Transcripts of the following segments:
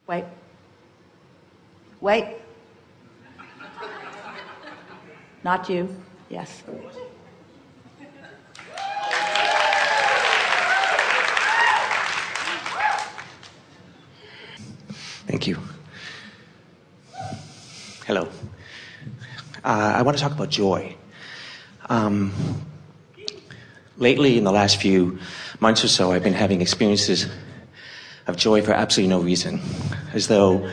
Wait. Wait. Not you. Yes. Thank you. Hello. I want to talk about joy. Lately, in the last few months or so, I've been having experiences of joy for absolutely no reason, as though,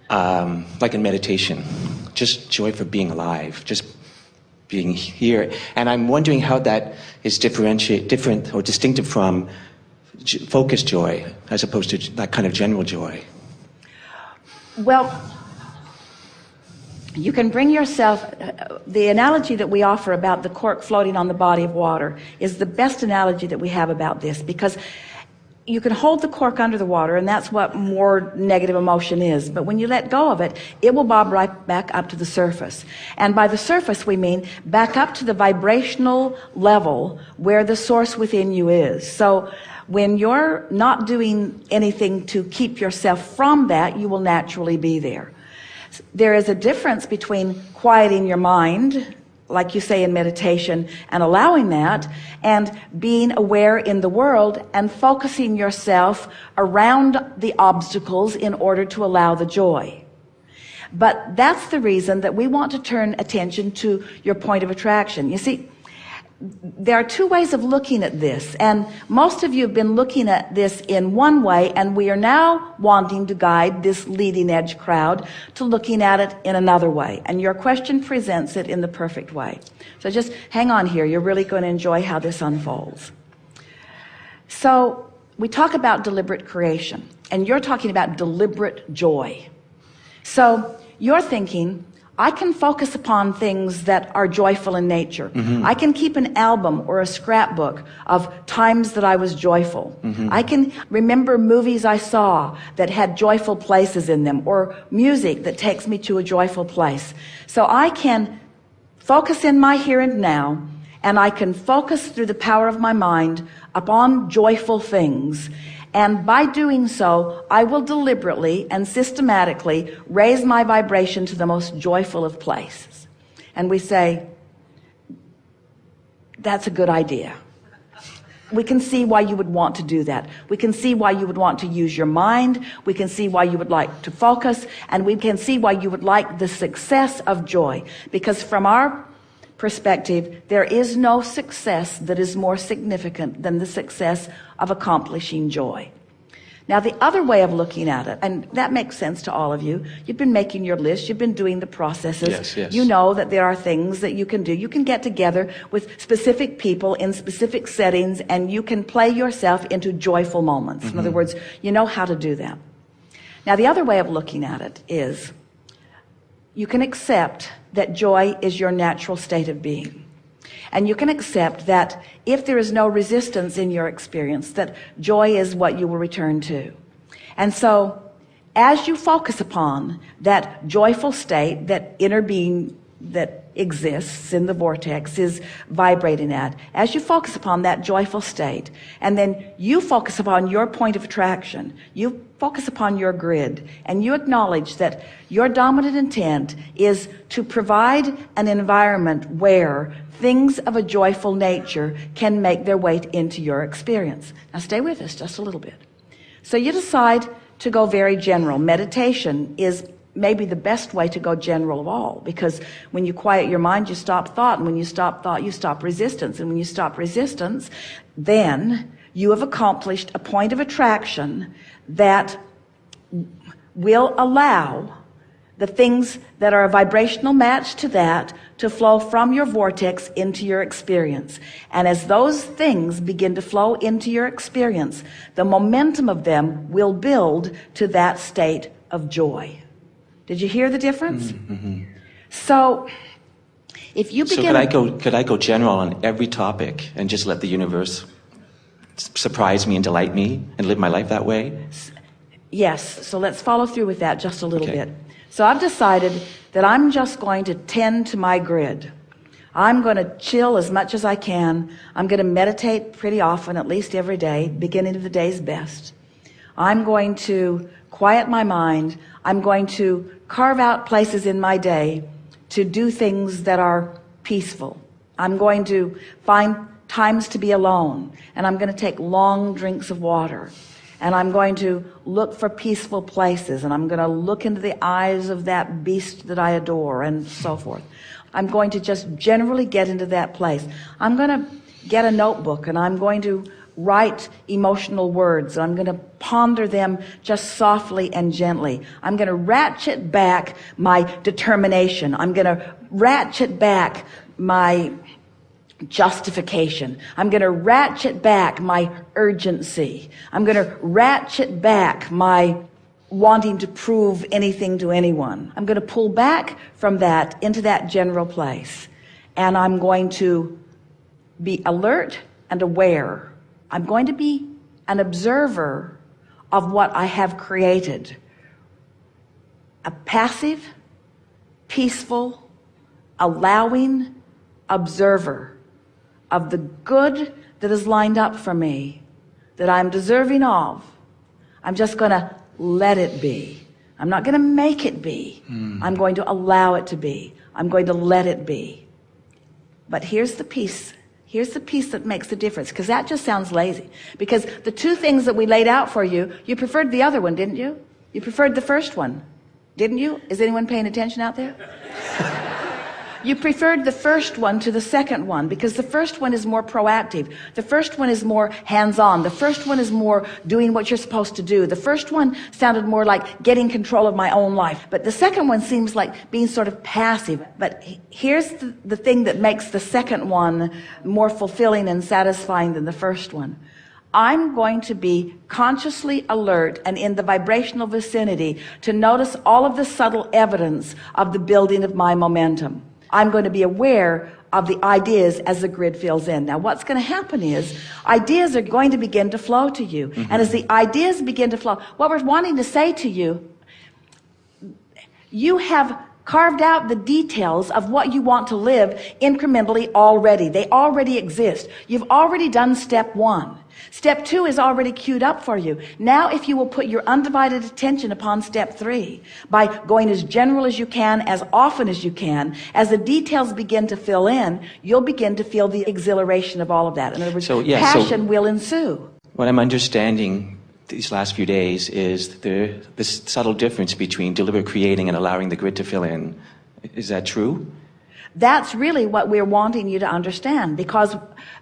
like in meditation, just joy for being alive, just being here. And I'm wondering how that is different or distinctive from focused joy, as opposed to that kind of general joy. Well, you can bring yourself, the analogy that we offer about the cork floating on the body of water is the best analogy that we have about this, because you can hold the cork under the water, and that's what more negative emotion is. But when you let go of it, it will bob right back up to the surface. And by the surface, we mean back up to the vibrational level where the source within you is. So when you're not doing anything to keep yourself from that, you will naturally be there. There is a difference between quieting your mind, like you say in meditation, and allowing that, and being aware in the world and focusing yourself around the obstacles in order to allow the joy. But that's the reason that we want to turn attention to your point of attraction. You see, there are two ways of looking at this, and most of you have been looking at this in one way, and we are now wanting to guide this leading edge crowd to looking at it in another way, and your question presents it in the perfect way. So just hang on here. You're really going to enjoy how this unfolds. So we talk about deliberate creation, and you're talking about deliberate joy. So you're thinking, I can focus upon things that are joyful in nature. I can keep an album or a scrapbook of times that I was joyful. I can remember movies I saw that had joyful places in them, or music that takes me to a joyful place. So I can focus in my here and now, and I can focus through the power of my mind upon joyful things. And by doing so, I will deliberately and systematically raise my vibration to the most joyful of places. And we say, that's a good idea. We can see why you would want to do that. We can see why you would want to use your mind. We can see why you would like to focus. And we can see why you would like the success of joy. Because from our perspective, there is no success that is more significant than the success of accomplishing joy. Now, the other way of looking at it, and that makes sense to all of you, you've been making your list, you've been doing the processes. Yes. You know that there are things that you can do. You can get together with specific people in specific settings, and you can play yourself into joyful moments. In other words, you know how to do that. Now, the other way of looking at it is, you can accept that joy is your natural state of being. And you can accept that if there is no resistance in your experience, that joy is what you will return to. And so as you focus upon that joyful state, that inner being that exists in the vortex is vibrating at, as you focus upon that joyful state, and then you focus upon your point of attraction, you focus upon your grid, and you acknowledge that your dominant intent is to provide an environment where things of a joyful nature can make their way into your experience. Now stay with us just a little bit. So you decide to go very general. Meditation is maybe the best way to go general of all, because when you quiet your mind, you stop thought, and when you stop thought, you stop resistance, and when you stop resistance, then you have accomplished a point of attraction that will allow the things that are a vibrational match to that to flow from your vortex into your experience. And as those things begin to flow into your experience, the momentum of them will build to that state of joy. Did you hear the difference? So if you begin... So could I go general on every topic and just let the universe surprise me and delight me and live my life that way? Yes. So let's follow through with that just a little bit. So I've decided that I'm just going to tend to my grid. I'm going to chill as much as I can. I'm going to meditate pretty often, at least every day. Beginning of the day is best. I'm going to quiet my mind. I'm going to carve out places in my day to do things that are peaceful. I'm going to find times to be alone, and I'm going to take long drinks of water, and I'm going to look for peaceful places, and I'm going to look into the eyes of that beast that I adore, and so forth. I'm going to just generally get into that place. I'm going to get a notebook, and I'm going to write emotional words, and I'm going to ponder them just softly and gently. I'm going to ratchet back my determination. I'm going to ratchet back my justification. I'm going to ratchet back my urgency. I'm going to ratchet back my wanting to prove anything to anyone. I'm going to pull back from that into that general place, and I'm going to be alert and aware. I'm going to be an observer of what I have created. A passive, peaceful, allowing observer of the good that is lined up for me, that I'm deserving of. I'm just going to let it be. I'm not going to make it be. I'm going to allow it to be. I'm going to let it be. But here's the piece. Here's the piece that makes the difference, because that just sounds lazy. Because the two things that we laid out for you, you preferred the other one, didn't you? You preferred the first one, didn't you? Is anyone paying attention out there? You preferred the first one to the second one because the first one is more proactive. The first one is more hands-on. The first one is more doing what you're supposed to do. The first one sounded more like getting control of my own life. But the second one seems like being sort of passive. But here's the thing that makes the second one more fulfilling and satisfying than the first one. I'm going to be consciously alert and in the vibrational vicinity to notice all of the subtle evidence of the building of my momentum. I'm going to be aware of the ideas as the grid fills in. Now, what's going to happen is ideas are going to begin to flow to you. And as the ideas begin to flow, what we're wanting to say to you, you have carved out the details of what you want to live incrementally already. They already exist. You've already done step one. Step two is already queued up for you. Now, if you will put your undivided attention upon step three, by going as general as you can, as often as you can, as the details begin to fill in, you'll begin to feel the exhilaration of all of that. In other words, passion will ensue. What I'm understanding these last few days is this subtle difference between deliberate creating and allowing the grid to fill in. Is that true? That's really what we're wanting you to understand, because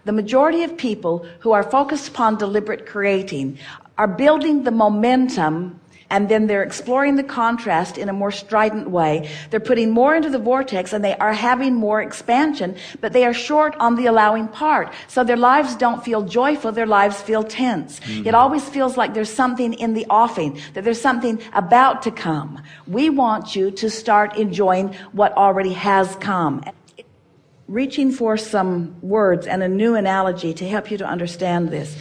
the majority of people who are focused upon deliberate creating are building the momentum, and then they're exploring the contrast in a more strident way. They're putting more into the vortex, and they are having more expansion, but they are short on the allowing part. So their lives don't feel joyful, their lives feel tense. It always feels like there's something in the offing, that there's something about to come. We want you to start enjoying what already has come. Reaching for some words and a new analogy to help you to understand this.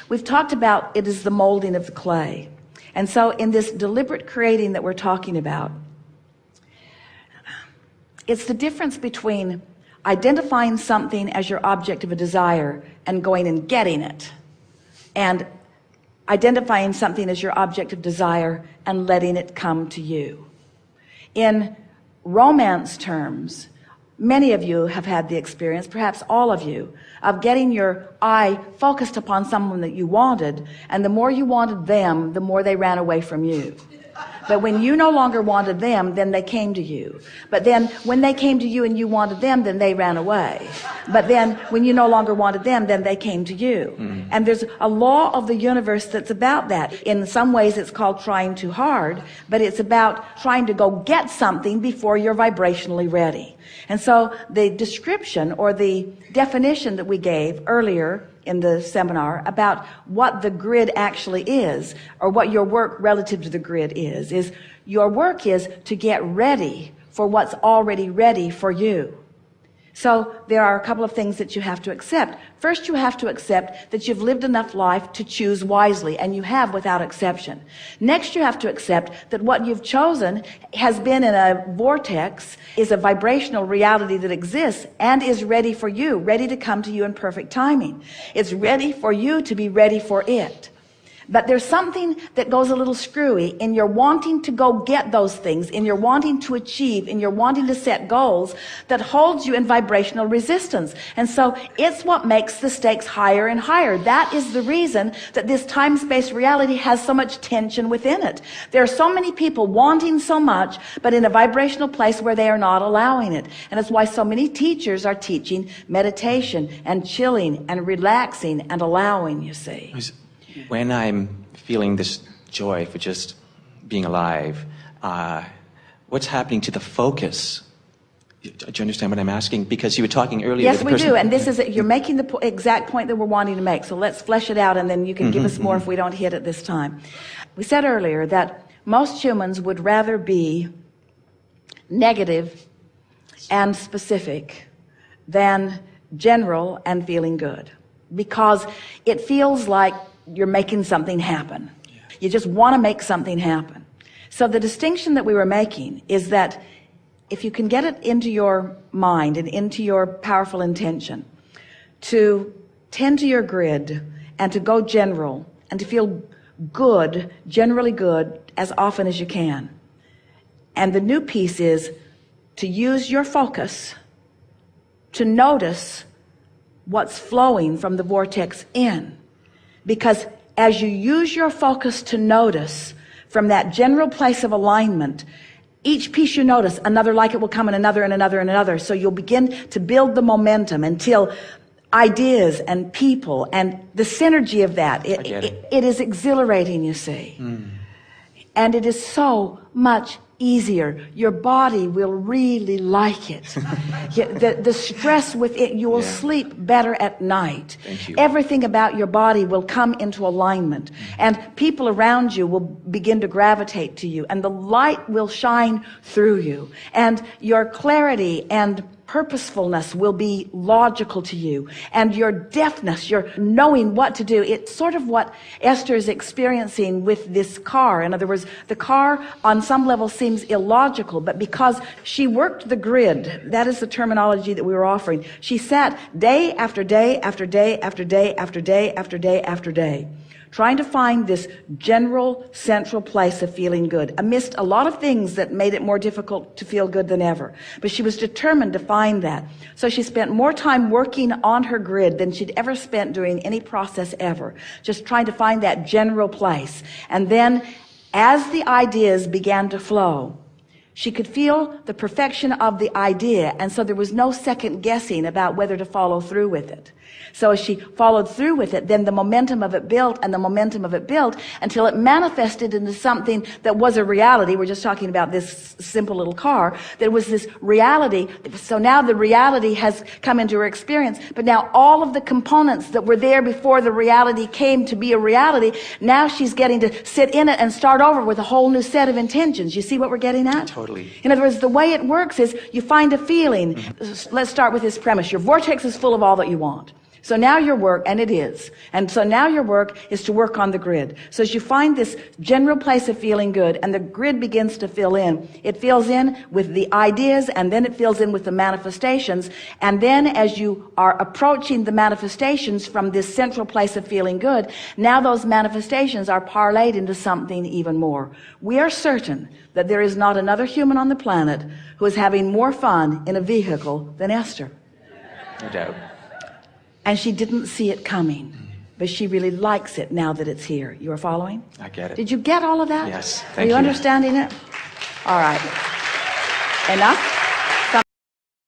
We've talked about it is the molding of the clay. And so in this deliberate creating that we're talking about, it's the difference between identifying something as your object of a desire and going and getting it, and identifying something as your object of desire and letting it come to you. In romance terms, many of you have had the experience, perhaps all of you, of getting your eye focused upon someone that you wanted, and the more you wanted them, the more they ran away from you. But when you no longer wanted them, then they came to you. But then when they came to you and you wanted them, then they ran away. But then when you no longer wanted them, then they came to you. And there's a law of the universe that's about that. In some ways it's called trying too hard, but it's about trying to go get something before you're vibrationally ready. And so the description or the definition that we gave earlier in the seminar about what the grid actually is, or what your work relative to the grid is your work is to get ready for what's already ready for you. So there are a couple of things that you have to accept. First, you have to accept that you've lived enough life to choose wisely, and you have without exception. Next, you have to accept that what you've chosen has been in a vortex, is a vibrational reality that exists and is ready for you, ready to come to you in perfect timing. It's ready for you to be ready for it. But there's something that goes a little screwy in your wanting to go get those things, in your wanting to achieve, in your wanting to set goals that holds you in vibrational resistance. And so it's what makes the stakes higher and higher. That is the reason that this time-space reality has so much tension within it. There are so many people wanting so much, but in a vibrational place where they are not allowing it. And it's why so many teachers are teaching meditation and chilling and relaxing and allowing, you see. When I'm feeling this joy for just being alive, what's happening to the focus? Do you understand what I'm asking? Because you were talking earlier. Yes, we do. And this is, you're making the exact point that we're wanting to make. So let's flesh it out, and then you can give us more if we don't hit it this time. We said earlier that most humans would rather be negative and specific than general and feeling good, because it feels like you're making something happen. You just want to make something happen. So the distinction that we were making is that if you can get it into your mind and into your powerful intention to tend to your grid and to go general and to feel good, generally good, as often as you can. And the new piece is to use your focus to notice what's flowing from the vortex in. Because as you use your focus to notice from that general place of alignment, each piece you notice, another like it will come, and another and another and another. So you'll begin to build the momentum until ideas and people and the synergy of that, it is exhilarating, you see. And it is so much easier. Your body will really like it. The stress with it, you will sleep better at night. Thank you. Everything about your body will come into alignment, and people around you will begin to gravitate to you, and the light will shine through you, and your clarity and purposefulness will be logical to you, and your deftness, your knowing what to do. It's sort of what Esther is experiencing with this car. In other words, the car on some level seems illogical, but because she worked the grid, that is the terminology that we were offering. She sat day after day after day after day after day after day after day, trying to find this general central place of feeling good amidst a lot of things that made it more difficult to feel good than ever. But she was determined to find that. So she spent more time working on her grid than she'd ever spent doing any process ever, just trying to find that general place. And then as the ideas began to flow, she could feel the perfection of the idea, and so there was no second guessing about whether to follow through with it. So as she followed through with it, then the momentum of it built and the momentum of it built until it manifested into something that was a reality. We're just talking about this simple little car. There was this reality. So now the reality has come into her experience, but now all of the components that were there before the reality came to be a reality, now she's getting to sit in it and start over with a whole new set of intentions. You see what we're getting at? Totally. In other words, the way it works is you find a feeling. Let's start with this premise. Your vortex is full of all that you want. So now your work, and it is, and so now your work is to work on the grid. So as you find this general place of feeling good, and the grid begins to fill in, it fills in with the ideas, and then it fills in with the manifestations, and then as you are approaching the manifestations from this central place of feeling good, now those manifestations are parlayed into something even more. We are certain that there is not another human on the planet who is having more fun in a vehicle than Esther. No doubt. And she didn't see it coming, but she really likes it now that it's here. You are following? I get it. Did you get all of that? Yes. Are you understanding it? All right. Enough?